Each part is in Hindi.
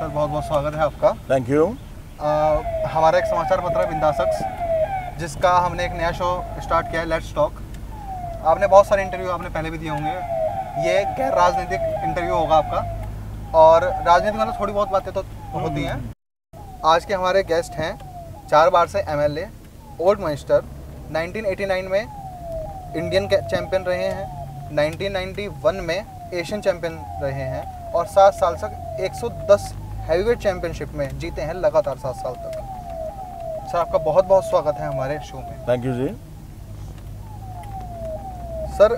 सर बहुत बहुत स्वागत है आपका। Thank you. हमारा एक समाचार पत्र है बिंदासक्स, जिसका हमने एक नया शो स्टार्ट किया है, लेट्स टॉक। आपने बहुत सारे इंटरव्यू आपने पहले भी दिए होंगे। ये गैर राजनीतिक इंटरव्यू होगा आपका, और राजनीति मतलब थोड़ी बहुत बातें तो होती हैं। आज के हमारे गेस्ट हैं 4 बार से MLA, ओल्ड मिनिस्टर, 1989 में इंडियन चैंपियन रहे हैं, 1991 में एशियन चैंपियन रहे हैं, और 7 साल तक 110 हैवीवेट चैंपियनशिप में जीते हैं लगातार 7 साल तक। सर आपका बहुत बहुत स्वागत है हमारे शो में। Thank you ji. सर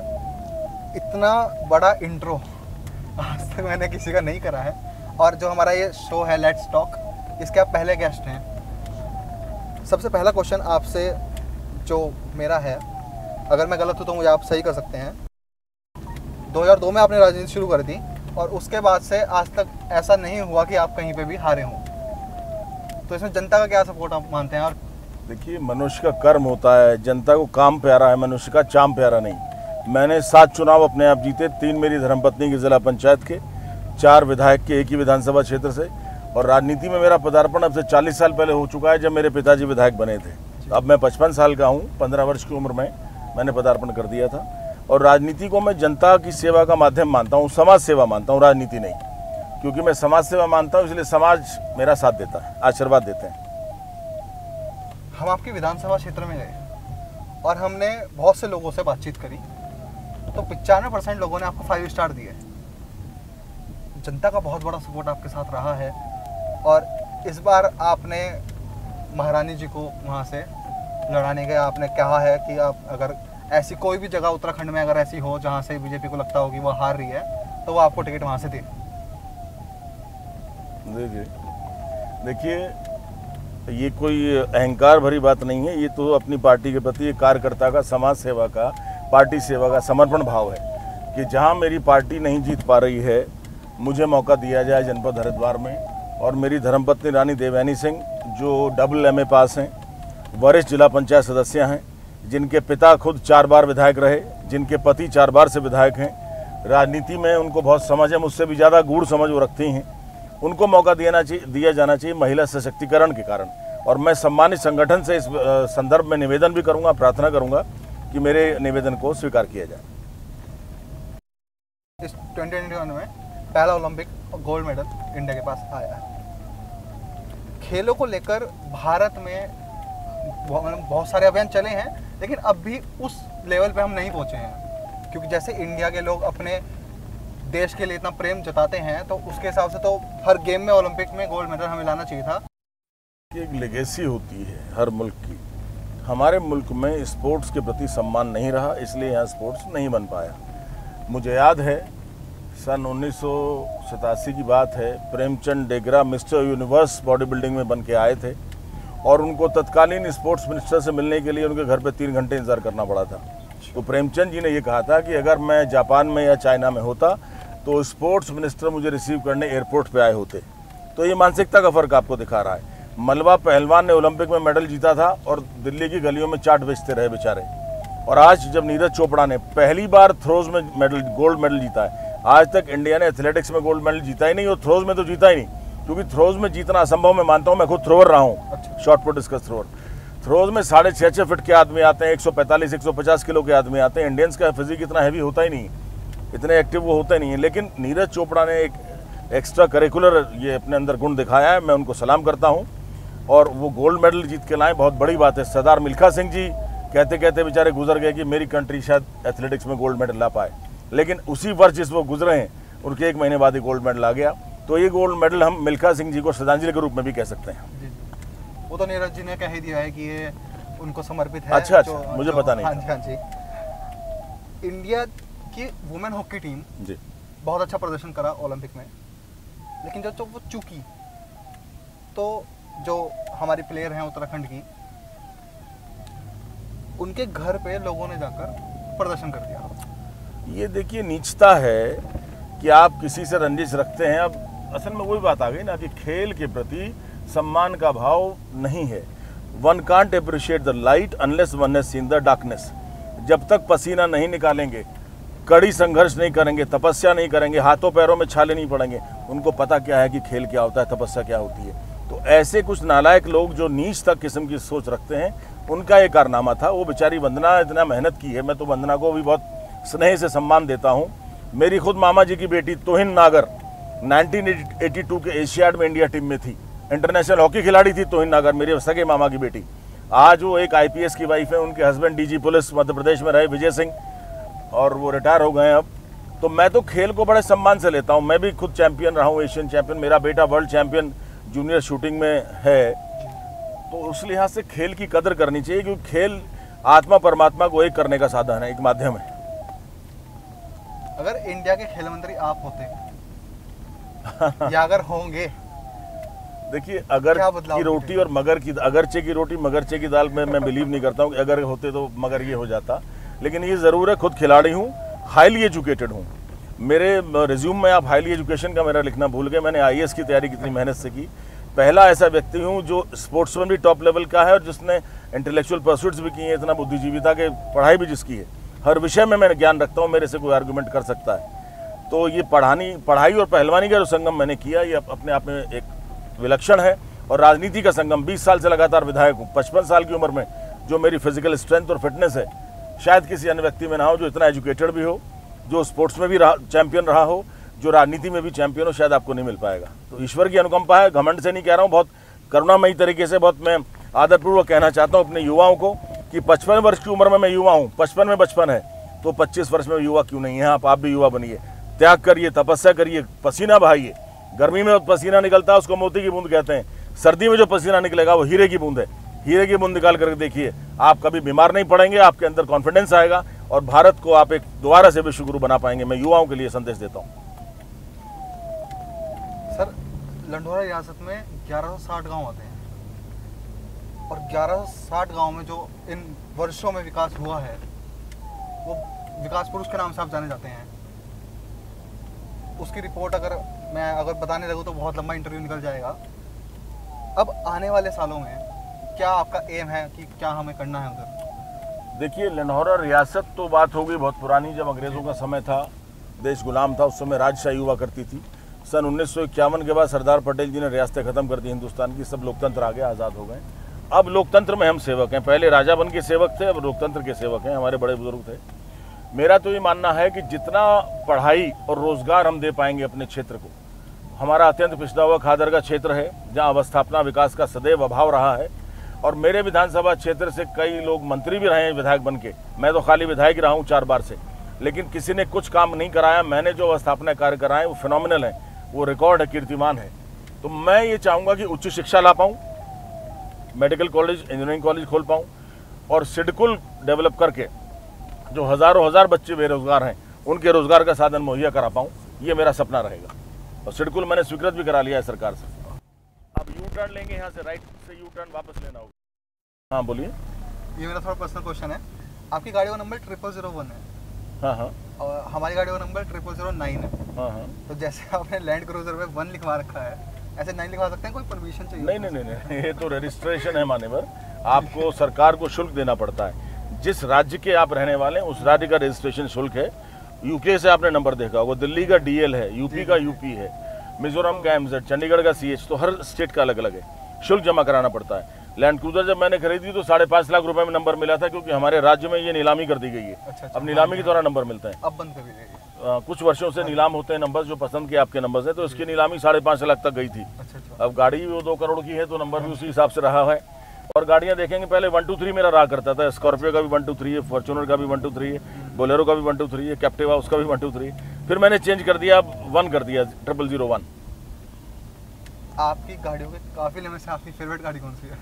इतना बड़ा इंट्रो आज तक मैंने किसी का नहीं करा है, और जो हमारा ये शो है लेट्स टॉक, इसके आप पहले गेस्ट हैं। सबसे पहला क्वेश्चन आपसे जो मेरा है, अगर मैं गलत हूँ तो मुझे आप सही कर सकते हैं। 2002 में आपने राजनीति शुरू कर दी, और उसके बाद से आज तक ऐसा नहीं हुआ कि आप कहीं पे भी हारे हों। तो इसमें जनता का क्या सपोर्ट आप मानते हैं? और देखिए, मनुष्य का कर्म होता है, जनता को काम प्यारा है, मनुष्य का चाम प्यारा नहीं। मैंने 7 चुनाव अपने आप जीते, 3 मेरी धर्मपत्नी की जिला पंचायत के, 4 विधायक के एक ही विधानसभा क्षेत्र से, और राजनीति में मेरा पदार्पण अब से 40 साल पहले हो चुका है, जब मेरे पिताजी विधायक बने थे। अब मैं 55 साल का हूँ, 15 वर्ष की उम्र में मैंने पदार्पण कर दिया था। और राजनीति को मैं जनता की सेवा का माध्यम मानता हूँ, समाज सेवा मानता हूँ, राजनीति नहीं। क्योंकि मैं समाज सेवा मानता हूँ, इसलिए समाज मेरा साथ देता है, आशीर्वाद देते हैं। हम आपके विधानसभा क्षेत्र में गए और हमने बहुत से लोगों से बातचीत करी, तो 95% लोगों ने आपको 5 स्टार दिए। जनता का बहुत बड़ा सपोर्ट आपके साथ रहा है, और इस बार आपने महारानी जी को वहाँ से लड़ाने का आपने कहा है कि आप अगर ऐसी कोई भी जगह उत्तराखंड में अगर ऐसी हो जहाँ से बीजेपी को लगता हो कि वो हार रही है, तो वो आपको टिकट वहाँ से दे। देखिए, ये कोई अहंकार भरी बात नहीं है। ये तो अपनी पार्टी के प्रति एक कार्यकर्ता का, समाज सेवा का, पार्टी सेवा का समर्पण भाव है कि जहाँ मेरी पार्टी नहीं जीत पा रही है, मुझे मौका दिया जाए जनपद हरिद्वार में। और मेरी धर्मपत्नी रानी देवयानी सिंह, जो डबल MA पास हैं, वरिष्ठ जिला पंचायत सदस्य हैं, जिनके पिता खुद 4 बार विधायक रहे, जिनके पति 4 बार से विधायक हैं, राजनीति में उनको बहुत समझ है, मुझसे भी ज़्यादा गूढ़ समझ वो रखती हैं। उनको मौका दिया जाना चाहिए महिला सशक्तिकरण के कारण। और मैं सम्मानित संगठन से इस संदर्भ में निवेदन भी करूंगा, प्रार्थना करूंगा कि मेरे निवेदन को स्वीकार किया जाए। इस 2021 में पहला ओलंपिक गोल्ड मेडल इंडिया के पास आया है। खेलों को लेकर भारत में बहुत सारे अभियान चले हैं, लेकिन अब भी उस लेवल पे हम नहीं पहुंचे हैं। क्योंकि जैसे इंडिया के लोग अपने देश के लिए इतना प्रेम जताते हैं, तो उसके हिसाब से तो हर गेम में, ओलंपिक में गोल्ड मेडल हमें लाना चाहिए था। एक लेगेसी होती है हर मुल्क की। हमारे मुल्क में स्पोर्ट्स के प्रति सम्मान नहीं रहा, इसलिए यहाँ स्पोर्ट्स नहीं बन पाया। मुझे याद है सन 1987 की बात है, Premchand Degra Mr Universe body building में बन के आए थे, और उनको तत्कालीन स्पोर्ट्स मिनिस्टर से मिलने के लिए उनके घर पे 3 घंटे इंतजार करना पड़ा था। तो प्रेमचंद जी ने ये कहा था कि अगर मैं जापान में या चाइना में होता तो स्पोर्ट्स मिनिस्टर मुझे रिसीव करने एयरपोर्ट पे आए होते। तो ये मानसिकता का फर्क आपको दिखा रहा है। मलबा पहलवान ने ओलंपिक में मेडल जीता था, और दिल्ली की गलियों में चाट बेचते रहे बेचारे। और आज जब नीरज चोपड़ा ने पहली बार थ्रोज में गोल्ड मेडल जीता है, आज तक इंडिया ने एथलेटिक्स में गोल्ड मेडल जीता ही नहीं, और थ्रोज में तो जीता ही नहीं, क्योंकि थ्रोज में जीतना असंभव मैं मानता हूँ। मैं खुद थ्रोअर रहा हूँ, short put discuss thrower. Throws में 6.5 फीट के आदमी आते हैं, 145-150 किलो के आदमी आते हैं। इंडियंस का फिजिक इतना हैवी होता ही नहीं, इतने एक्टिव वो होते नहीं है। लेकिन नीरज चोपड़ा ने एक एक्स्ट्रा करिकुलर ये अपने अंदर गुण दिखाया है, मैं उनको सलाम करता हूँ। और वो गोल्ड मेडल जीत के लाए, बहुत बड़ी बात है। सरदार मिल्खा सिंह जी कहते कहते बेचारे गुजर गए कि मेरी कंट्री शायद एथलेटिक्स में गोल्ड मेडल ला पाए, लेकिन उसी वर्ष जिस वो गुजरे हैं, उनके 1 महीने बाद ही गोल्ड मेडल आ गया। तो ये गोल्ड मेडल हम मिल्खा सिंह जी को श्रद्धांजलि के रूप में भी कह सकते हैं। वो तो नीरज जी ने कह ही दिया है कि ये उनको समर्पित है। अच्छा, मुझे पता नहीं। हाँ जी। इंडिया की वुमेन हॉकी टीम जी बहुत अच्छा प्रदर्शन करा ओलंपिक में, लेकिन जो वो चूकी, तो जो हमारी प्लेयर हैं उत्तराखंड की, उनके घर पे लोगों ने जाकर प्रदर्शन कर दिया। ये देखिए, नीचता है कि आप किसी से रंजिश रखते हैं। अब असल में वही बात आ गई ना कि खेल के प्रति सम्मान का भाव नहीं है। One can't appreciate the light unless one has seen the darkness. जब तक पसीना नहीं निकालेंगे कड़ी संघर्ष नहीं करेंगे, तपस्या नहीं करेंगे, हाथों पैरों में छाले नहीं पड़ेंगे, उनको पता क्या है कि खेल क्या होता है, तपस्या क्या होती है। तो ऐसे कुछ नालायक लोग जो नीच तक किस्म की सोच रखते हैं, उनका ये कारनामा था। वो बेचारी वंदना इतना मेहनत की है, मैं तो वंदना को भी बहुत स्नेह से सम्मान देता हूँ। मेरी खुद मामा जी की बेटी तोहिन नागर 1982 के एशियाड में इंडिया टीम में थी, इंटरनेशनल हॉकी खिलाड़ी थी तोहिन नागर, मेरे सगे मामा की बेटी। आज वो एक IPS की वाइफ है, उनके husband DG police Madhya Pradesh में रहे विजय सिंह, और वो रिटायर हो गए अब। तो मैं तो खेल को बड़े सम्मान से लेता हूँ। मैं भी खुद चैंपियन रहा हूँ, एशियन चैंपियन, मेरा बेटा वर्ल्ड चैंपियन जूनियर शूटिंग में है। तो उस लिहाज से खेल की कदर करनी चाहिए, क्योंकि खेल आत्मा परमात्मा को एक करने का साधन है, एक माध्यम है। अगर इंडिया के खेल मंत्री आप होते या अगर होंगे, देखिए, अगर की रोटी और मगर की, अगरचे की रोटी मगरचे की दाल में मैं बिलीव नहीं करता हूँ कि अगर होते तो मगर ये हो जाता। लेकिन ये ज़रूर है, खुद खिलाड़ी हूँ, हाईली एजुकेटेड हूँ। मेरे रिज्यूम में आप हाईली एजुकेशन का मेरा लिखना भूल गए। मैंने IAS की तैयारी कितनी मेहनत से की। पहला ऐसा व्यक्ति हूँ जो स्पोर्ट्स में भी टॉप लेवल का है और जिसने इंटेलेक्चुअल परस्यूट्स भी की हैं, इतना बुद्धिजीविता के पढ़ाई भी जिसकी है। हर विषय में मैंने ज्ञान रखता हूँ, मेरे से कोई आर्गूमेंट कर सकता है। तो ये पढ़ाई और पहलवानी का जो संगम मैंने किया, ये अपने आप में एक विलक्षण है। और राजनीति का संगम, 20 साल से लगातार विधायक हूँ। 55 साल की उम्र में जो मेरी फिजिकल स्ट्रेंथ और फिटनेस है, शायद किसी अन्य व्यक्ति में ना हो, जो इतना एजुकेटेड भी हो, जो स्पोर्ट्स में भी चैंपियन रहा हो, जो राजनीति में भी चैंपियन हो, शायद आपको नहीं मिल पाएगा। तो ईश्वर की अनुकंपा है, घमंड से नहीं कह रहा हूँ, बहुत करुणामयी तरीके से, बहुत मैं आदरपूर्वक कहना चाहता हूँ अपने युवाओं को कि 55 वर्ष की उम्र में मैं युवा हूँ। 55 में बचपन है, तो 25 वर्ष में युवा क्यों नहीं है? आप भी युवा बनिए, त्याग करिए, तपस्या करिए, पसीना बहाइए। गर्मी में पसीना निकलता है उसको मोती की बूंद कहते हैं, सर्दी में जो पसीना निकलेगा वो हीरे की बूंद है। हीरे की बूंद निकाल करके देखिए, आप कभी बीमार नहीं पड़ेंगे, आपके अंदर कॉन्फिडेंस आएगा और भारत को आप एक दोबारा से विश्व गुरु बना पाएंगे। मैं युवाओं के लिए संदेश देता हूँ। सर, लंढौरा रियासत में 1160 गांव आते हैं और 1160 गांव में जो इन वर्षों में विकास हुआ है, वो विकास पुरुष के नाम से आप जाने जाते हैं। उसकी रिपोर्ट अगर बताने लगूँ तो बहुत लंबा इंटरव्यू निकल जाएगा। अब आने वाले सालों में क्या आपका एम है कि क्या हमें करना है उधर? देखिए, लंढौरा रियासत तो बात हो गई बहुत पुरानी, जब अंग्रेज़ों का समय था, देश गुलाम था, उस समय राजशाही हुआ करती थी। सन 1951 के बाद सरदार पटेल जी ने रियासतें ख़त्म कर दी हिंदुस्तान की, सब लोकतंत्र आ गया, आज़ाद हो गए। अब लोकतंत्र में हम सेवक हैं। पहले राजा बन के सेवक थे, अब लोकतंत्र के सेवक हैं, हमारे बड़े बुजुर्ग थे। मेरा तो ये मानना है कि जितना पढ़ाई और रोज़गार हम दे पाएंगे अपने क्षेत्र को, हमारा अत्यंत पिछड़ा हुआ खादर का क्षेत्र है, जहाँ अवस्थापना विकास का सदैव अभाव रहा है। और मेरे विधानसभा क्षेत्र से कई लोग मंत्री भी रहे हैं विधायक बन के, मैं तो खाली विधायक रहा हूँ 4 बार से, लेकिन किसी ने कुछ काम नहीं कराया। मैंने जो अवस्थापना कार्य कराए वो फिनोमिनल है, वो रिकॉर्ड है, कीर्तिमान है। तो मैं ये चाहूँगा कि उच्च शिक्षा ला पाऊँ, मेडिकल कॉलेज, इंजीनियरिंग कॉलेज खोल पाऊँ, और सिडकुल डेवलप करके जो हज़ारों हज़ार बच्चे बेरोजगार हैं उनके रोजगार का साधन मुहैया करा पाऊँ, ये मेरा सपना रहेगा। और सिडकुल मैंने स्वीकृत भी करा लिया है सरकार से। अब यू टर्न लेंगे, यहाँ से राइट से यू टर्न वापस लेना होगा। हाँ बोलिए। ये मेरा थोड़ा पर्सनल क्वेश्चन है। आपकी गाड़ी का नंबर 0001 है। हाँ हाँ। और हमारी गाड़ी का नंबर 0009 है। हाँ हाँ। तो जैसे आपने लैंड क्रूजर में 1 लिखवा रखा है, ऐसे 9 लिखवा सकते हैं? कोई परमिशन चाहिए? नहीं नहीं नहीं, ये तो रजिस्ट्रेशन है मान्यवर, आपको सरकार को शुल्क देना पड़ता है। जिस राज्य के आप रहने वाले हैं उस राज्य का रजिस्ट्रेशन शुल्क है। यूके से आपने नंबर देखा होगा, दिल्ली का DL है, यूपी का UP है, मिजोरम का MZ, चंडीगढ़ का CH, तो हर स्टेट का अलग अलग है, शुल्क जमा कराना पड़ता है। लैंड क्रूजर जब मैंने खरीदी तो 5.5 लाख रुपए में नंबर मिला था, क्योंकि हमारे राज्य में ये नीलामी कर दी गई है। अच्छा, अब नीलामी के द्वारा नंबर मिलता है। अब बंद कर दी गई। कुछ वर्षों से नीलाम होते हैं नंबर, जो पसंद के आपके नंबर है, तो इसकी नीलामी 5.5 लाख तक गई थी। अच्छा। अब गाड़ी वो 2 करोड़ की है, तो नंबर भी उसी हिसाब से रहा है। और गाड़ियां देखेंगे, पहले 1 2 3 मेरा रहा करता था, स्कॉर्पियो का भी 1 2 3 है, फॉर्च्यूनर का भी 1 2 3 है, बोलेरो का भी 1 2 3 है, कैप्टिवा उसका भी 1 2 3 है। फिर मैंने चेंज कर दिया, अब 1 कर दिया, 0001। आपकी गाड़ियों के काफिले में से आपकी फेवरेट गाड़ी कौन सी है?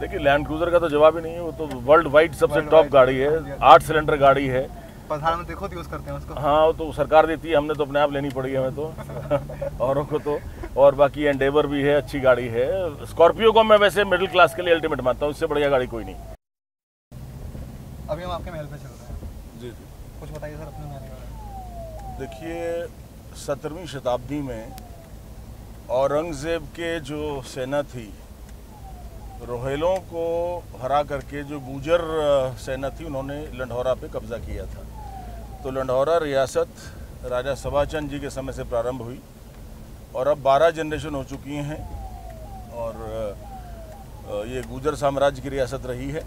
देखिए, लैंड क्रूजर का तो जवाब ही नहीं है, वो तो वर्ल्ड वाइड सबसे टॉप गाड़ी है, 8 सिलेंडर गाड़ी है। प्रधानमंत्री खुद यूज करते हैं उसको। हाँ, वो तो सरकार देती है, हमने तो अपने आप लेनी पड़ी है हमें तो औरों को तो। और बाकी एंडेवर भी है, अच्छी गाड़ी है। स्कॉर्पियो को मैं वैसे मिडिल क्लास के लिए अल्टीमेट मानता हूँ, इससे बढ़िया गाड़ी कोई नहीं। अभी हम आपके महल पे चल रहे हैं। जी। कुछ बताइए सर अपने महल के बारे में। देखिए, 17वीं शताब्दी में औरंगजेब के जो सेना थी, रोहेलों को हरा करके जो गुजर सेना थी, उन्होंने लंढौरा पे कब्जा किया था। तो लंढौरा रियासत राजा सवाचंद जी के समय से प्रारंभ हुई और अब 12 जनरेशन हो चुकी हैं और ये गुर्जर साम्राज्य की रियासत रही है।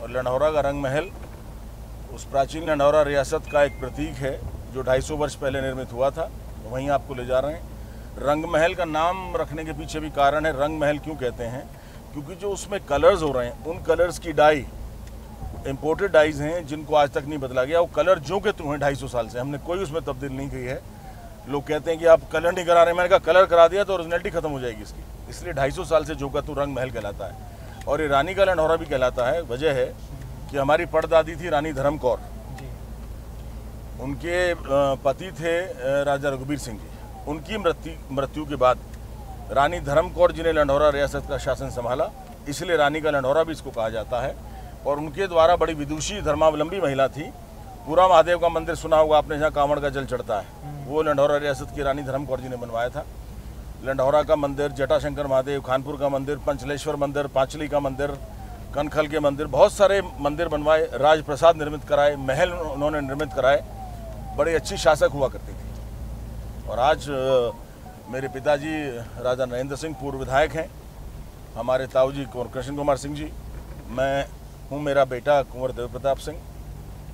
और लंढौरा का रंग महल उस प्राचीन लंढौरा रियासत का एक प्रतीक है जो 250 वर्ष पहले निर्मित हुआ था। वहीं आपको ले जा रहे हैं। रंग महल का नाम रखने के पीछे भी कारण है। रंग महल क्यों कहते हैं? क्योंकि जो उसमें कलर्स हो रहे हैं उन कलर्स की डाई इम्पोर्टेड डाइज हैं जिनको आज तक नहीं बदला गया। वो कलर जो के त्यों हैं 250 साल से, हमने कोई उसमें तब्दील नहीं की है। लोग कहते हैं कि आप कलर नहीं करा रहे, मैंने कहा कलर करा दिया तो ओरिजिनलिटी खत्म हो जाएगी इसकी। इसलिए 250 साल से जो का त्यों रंग महल कहलाता है। और ये रानी का लंढौरा भी कहलाता है। वजह है कि हमारी परदादी थी रानी धर्म कौर, उनके पति थे राजा रघुबीर सिंह जी। उनकी मृत्यु के बाद रानी धर्म कौर जी ने लंढौरा रियासत का शासन संभाला, इसलिए रानी का लंढौरा भी इसको कहा जाता है। और उनके द्वारा बड़ी विदुषी धर्मावलंबी महिला थी। पूरा महादेव का मंदिर सुना होगा आपने, जहाँ कांवड़ का जल चढ़ता है, वो लंढौरा रियासत की रानी धर्म कौर जी ने बनवाया था। लंढौरा का मंदिर, जटाशंकर महादेव, खानपुर का मंदिर, पंचलेश्वर मंदिर, पांचली का मंदिर, कनखल के मंदिर, बहुत सारे मंदिर बनवाए। राजप्रसाद निर्मित कराए, महल उन्होंने निर्मित कराए। बड़ी अच्छी शासक हुआ करती थी। और आज मेरे पिताजी राजा नरेंद्र सिंह पूर्व विधायक हैं, हमारे ताऊ जी कुंवर कृष्ण कुमार सिंह जी, मैं हूँ, मेरा बेटा कुंवर देव प्रताप सिंह।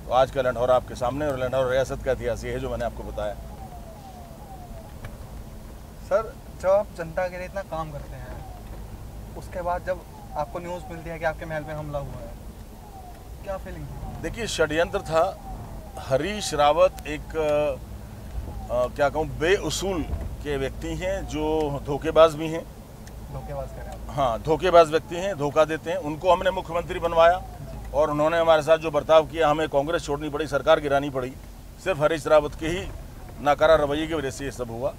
तो आज का लंढौरा आपके सामने, और लंढौरा रियासत का इतिहास ये है जो मैंने आपको बताया। सर, जब आप जनता के लिए इतना काम करते हैं, उसके बाद जब आपको न्यूज़ मिलती है कि आपके महल पे हमला हुआ है, क्या फीलिंग थी? देखिए, षड्यंत्र था। हरीश रावत एक क्या कहूँ, बेउसूल के व्यक्ति हैं जो धोखेबाज भी हैं। धोखेबाज कह रहे हैं? हाँ, धोखेबाज व्यक्ति हैं, धोखा देते हैं। उनको हमने मुख्यमंत्री बनवाया और उन्होंने हमारे साथ जो बर्ताव किया, हमें कांग्रेस छोड़नी पड़ी, सरकार गिरानी पड़ी। सिर्फ हरीश रावत के ही नाकारा रवैये की वजह से ये सब हुआ।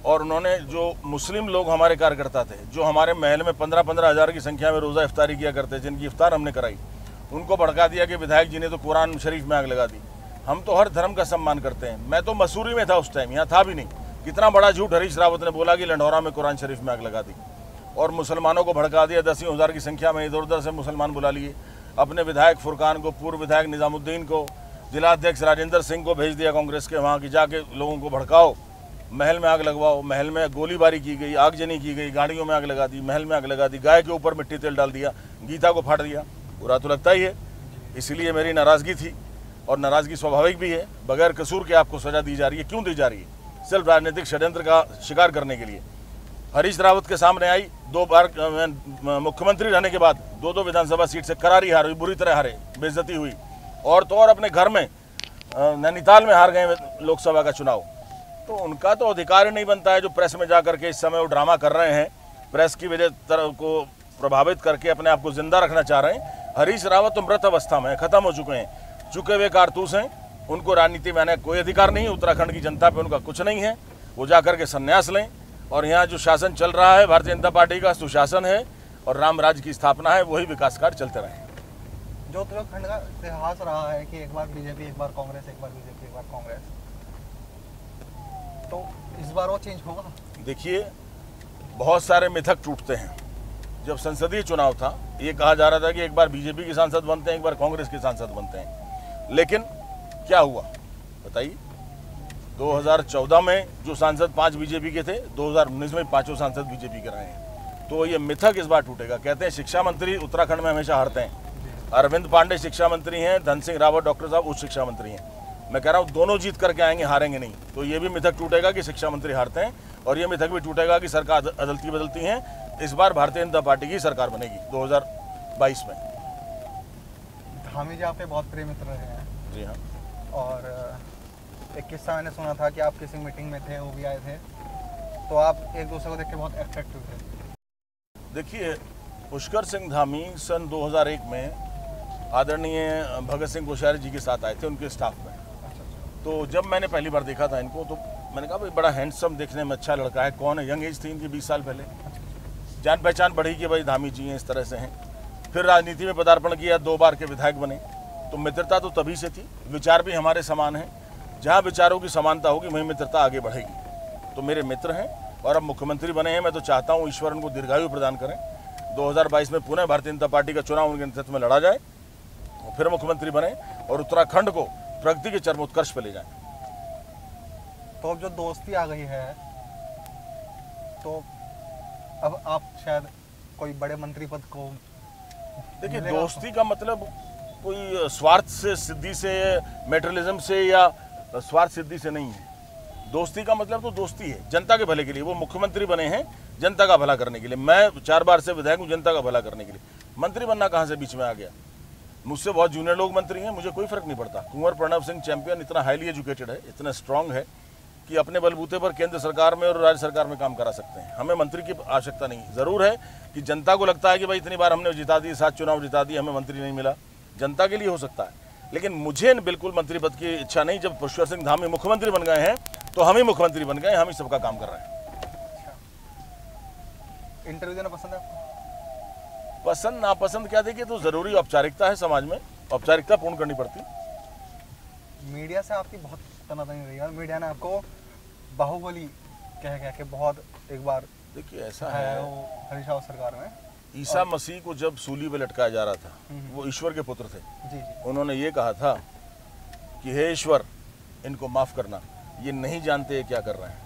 और उन्होंने जो मुस्लिम लोग हमारे कार्यकर्ता थे, जो हमारे महल में 15-15 हज़ार की संख्या में रोज़ा इफ्तारी किया करते, जिनकी इफ्तार हमने कराई, उनको भड़का दिया कि विधायक जी ने तो कुरान शरीफ में आग लगा दी। हम तो हर धर्म का सम्मान करते हैं। मैं तो मसूरी में था उस टाइम, यहाँ था भी नहीं। कितना बड़ा झूठ हरीश रावत ने बोला कि लंढौरा में कुरान शरीफ में आग लगा दी, और मुसलमानों को भड़का दिया। 10 हज़ार की संख्या में इधर उधर से मुसलमान बुला लिए। अपने विधायक फुरकान को, पूर्व विधायक निजामुद्दीन को, जिलाध्यक्ष राजेंद्र सिंह को भेज दिया कांग्रेस के वहाँ की, जाके लोगों को भड़काओ, महल में आग लगवाओ। महल में गोलीबारी की गई, आगजनी की गई, गाड़ियों में आग लगा दी, महल में आग लगा दी, गाय के ऊपर मिट्टी तेल डाल दिया, गीता को फाड़ दिया। बुरा तो लगता ही है। इसीलिए मेरी नाराज़गी थी, और नाराज़गी स्वाभाविक भी है। बगैर कसूर के आपको सज़ा दी जा रही है। क्यों दी जा रही है? सिर्फ राजनीतिक षड्यंत्र का शिकार करने के लिए। हरीश रावत के सामने आई, 2 बार मुख्यमंत्री रहने के बाद 2 विधानसभा सीट से करारी हार हुई, बुरी तरह हारे, बेइज्जती हुई। और तो और अपने घर में नैनीताल में हार गए लोकसभा का चुनाव। तो उनका तो अधिकार ही नहीं बनता है जो प्रेस में जा करके इस समय वो ड्रामा कर रहे हैं, प्रेस की वजह को प्रभावित करके अपने आप को जिंदा रखना चाह रहे हैं। हरीश रावत तो मृत अवस्था में खत्म हो चुके हैं, चुके हुए कारतूस हैं। उनको राजनीति में आने का कोई अधिकार नहीं है। उत्तराखंड की जनता पे उनका कुछ नहीं है। वो जा करके संन्यास लें। और यहाँ जो शासन चल रहा है, भारतीय जनता पार्टी का सुशासन है और राम राज्य की स्थापना है, वही विकास कार्य चलते रहे। जो उत्तराखंड का इतिहास रहा है कि एक बार बीजेपी, एक बार कांग्रेस, एक बार बीजेपी, एक बार कांग्रेस, तो इस बार वो चेंज होगा? देखिए, बहुत सारे मिथक टूटते हैं। जब संसदीय चुनाव था, ये कहा जा रहा था कि एक बार बीजेपी के सांसद बनते हैं, एक बार कांग्रेस के सांसद बनते हैं। लेकिन क्या हुआ बताइए? 2014 में जो सांसद 5 बीजेपी के थे, 2019 में 5 सांसद बीजेपी के रहे हैं। तो ये मिथक इस बार टूटेगा। कहते हैं शिक्षा मंत्री उत्तराखंड में हमेशा हारते हैं। अरविंद पांडे शिक्षा मंत्री हैं, धन सिंह रावत डॉक्टर साहब उच्च शिक्षा मंत्री हैं। मैं कह रहा हूँ दोनों जीत करके आएंगे, हारेंगे नहीं। तो ये भी मिथक टूटेगा कि शिक्षा मंत्री हारते हैं, और ये मिथक भी टूटेगा कि सरकार अदलती बदलती हैं। इस बार भारतीय जनता पार्टी की सरकार बनेगी 2022 में। धामी जी आपके बहुत प्रिय मित्र रहे हैं। जी हाँ। और एक किस्सा मैंने सुना था कि आप किसी मीटिंग में थे, वो भी आए थे, तो आप एक दूसरे को देख के बहुत अट्रैक्टिव थे। देखिए, पुष्कर सिंह धामी सन 2001 में आदरणीय भगत सिंह कोश्यारी जी के साथ आए थे, उनके स्टाफ में। तो जब मैंने पहली बार देखा था इनको, तो मैंने कहा भाई बड़ा हैंडसम, देखने में अच्छा लड़का है। कौन है? यंग एज थी इनकी, 20 साल पहले। जान पहचान बढ़ी कि भाई धामी जी हैं, इस तरह से हैं। फिर राजनीति में पदार्पण किया, 2 बार के विधायक बने। तो मित्रता तो तभी से थी। विचार भी हमारे समान हैं। जहाँ विचारों की समानता होगी वहीं मित्रता आगे बढ़ेगी। तो मेरे मित्र हैं, और अब मुख्यमंत्री बने हैं। मैं तो चाहता हूँ ईश्वर उनको दीर्घायु प्रदान करें। 2022 में पुनः भारतीय जनता पार्टी का चुनाव उनके नेतृत्व में लड़ा जाए, फिर मुख्यमंत्री बने, और उत्तराखंड को प्रगति के चरमोत्कर्ष पे ले जाएं। तो अब जो दोस्ती आ गई है, तो अब आप शायद कोई बड़े मंत्री पद को देखिए, मिलेगा दोस्ती का मतलब कोई स्वार्थ से सिद्धि से, मेटेरियलिज्म से या स्वार्थ सिद्धि से नहीं है। दोस्ती का मतलब तो दोस्ती है जनता के भले के लिए। वो मुख्यमंत्री बने हैं जनता का भला करने के लिए, मैं 4 बार से विधायक हूँ जनता का भला करने के लिए। मंत्री बनना कहाँ से बीच में आ गया? मुझसे बहुत जूनियर लोग मंत्री हैं, मुझे कोई फर्क नहीं पड़ता। कुंवर प्रणव सिंह चैंपियन इतना हाईली एजुकेटेड है, इतना स्ट्रांग है कि अपने बलबूते पर केंद्र सरकार में और राज्य सरकार में काम करा सकते हैं। हमें मंत्री की आवश्यकता नहीं। ज़रूर है कि जनता को लगता है कि भाई इतनी बार हमने जिता दी, 7 चुनाव जिता दिए, हमें मंत्री नहीं मिला। जनता के लिए हो सकता है, लेकिन मुझे बिल्कुल मंत्री पद की इच्छा नहीं। जब पुष्कर सिंह धामी मुख्यमंत्री बन गए हैं तो हम ही मुख्यमंत्री बन गए, हम ही सबका काम कर रहे हैं। इंटरव्यू देना पसंद है आपको? पसंद नापसंद क्या, देखिए, तो ज़रूरी औपचारिकता है, समाज में औपचारिकता पूर्ण करनी पड़ती। मीडिया से आपकी बहुत तनातनी रही है, मीडिया ने आपको बाहुबली कह के बहुत एक बार, देखिए ऐसा है, वो हरीश रावत सरकार में ईसा मसीह को जब सूली पे लटकाया जा रहा था, वो ईश्वर के पुत्र थे। जी जी। उन्होंने ये कहा था कि हे ईश्वर, इनको माफ़ करना, ये नहीं जानते ये क्या कर रहे हैं।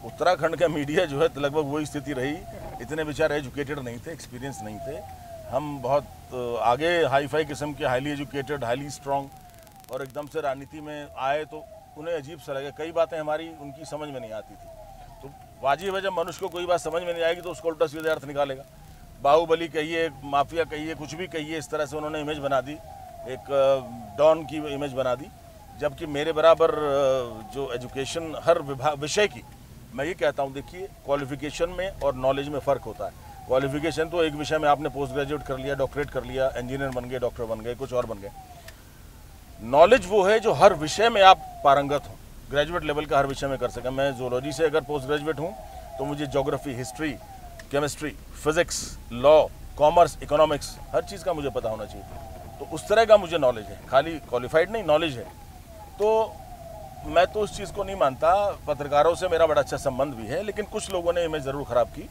उत्तराखंड का मीडिया जो है तो लगभग वही स्थिति रही। इतने बेचारे एजुकेटेड नहीं थे, एक्सपीरियंस नहीं थे। हम बहुत आगे हाई फाई किस्म के, हाईली एजुकेटेड, हाईली स्ट्रॉन्ग, और एकदम से राजनीति में आए तो उन्हें अजीब सा लगे। कई बातें हमारी उनकी समझ में नहीं आती थी। तो वाजिब है, जब मनुष्य को कोई बात समझ में नहीं आएगी तो उसको उल्टा सीधा अर्थ निकालेगा। बाहुबली कहिए, माफिया कहिए, कुछ भी कहिए, इस तरह से उन्होंने इमेज बना दी, एक डॉन की इमेज बना दी। जबकि मेरे बराबर जो एजुकेशन हर विषय की, मैं ये कहता हूँ, देखिए, क्वालिफिकेशन में और नॉलेज में फ़र्क होता है। क्वालिफिकेशन तो एक विषय में आपने पोस्ट ग्रेजुएट कर लिया, डॉक्टरेट कर लिया, इंजीनियर बन गए, डॉक्टर बन गए, कुछ और बन गए। नॉलेज वो है जो हर विषय में आप पारंगत हो, ग्रेजुएट लेवल का हर विषय में कर सकें। मैं जोलॉजी से अगर पोस्ट ग्रेजुएट हूँ तो मुझे geography, history, chemistry, physics, law, commerce, economics, हर चीज़ का मुझे पता होना चाहिए। तो उस तरह का मुझे नॉलेज है, खाली क्वालिफाइड नहीं, नॉलेज है। तो मैं तो उस चीज़ को नहीं मानता। पत्रकारों से मेरा बड़ा अच्छा संबंध भी है, लेकिन कुछ लोगों ने इमेज ज़रूर ख़राब की।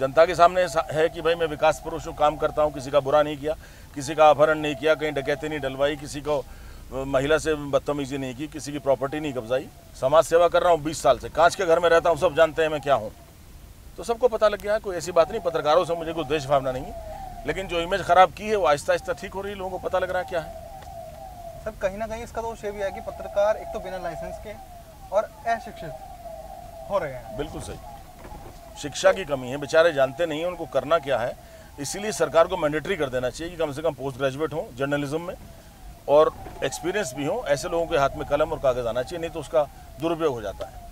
जनता के सामने है कि भाई मैं विकास पुरुष हूँ, काम करता हूँ, किसी का बुरा नहीं किया, किसी का अपहरण नहीं किया, कहीं डकैती नहीं डलवाई, किसी को महिला से बदतमीजी नहीं की, किसी की प्रॉपर्टी नहीं कब्जाई। समाज सेवा कर रहा हूँ 20 साल से, कांच के घर में रहता हूँ, सब जानते हैं मैं क्या हूँ। तो सबको पता लग गया है, कोई ऐसी बात नहीं। पत्रकारों से मुझे कोई द्वेष भावना नहीं है, लेकिन जो इमेज ख़राब की है वो आहिस्ता आहिस्ता ठीक हो रही है, लोगों को पता लग रहा है क्या है। सर, कहीं ना कहीं इसका दोष ये भी है कि पत्रकार एक तो बिना लाइसेंस के और अशिक्षित हो रहे हैं। बिल्कुल सही, शिक्षा की कमी है, बेचारे जानते नहीं हैं उनको करना क्या है। इसीलिए सरकार को मैंडेटरी कर देना चाहिए कि कम से कम पोस्ट ग्रेजुएट हों जर्नलिज्म में और एक्सपीरियंस भी हों। ऐसे लोगों के हाथ में कलम और कागज़ आना चाहिए, नहीं तो उसका दुरुपयोग हो जाता है।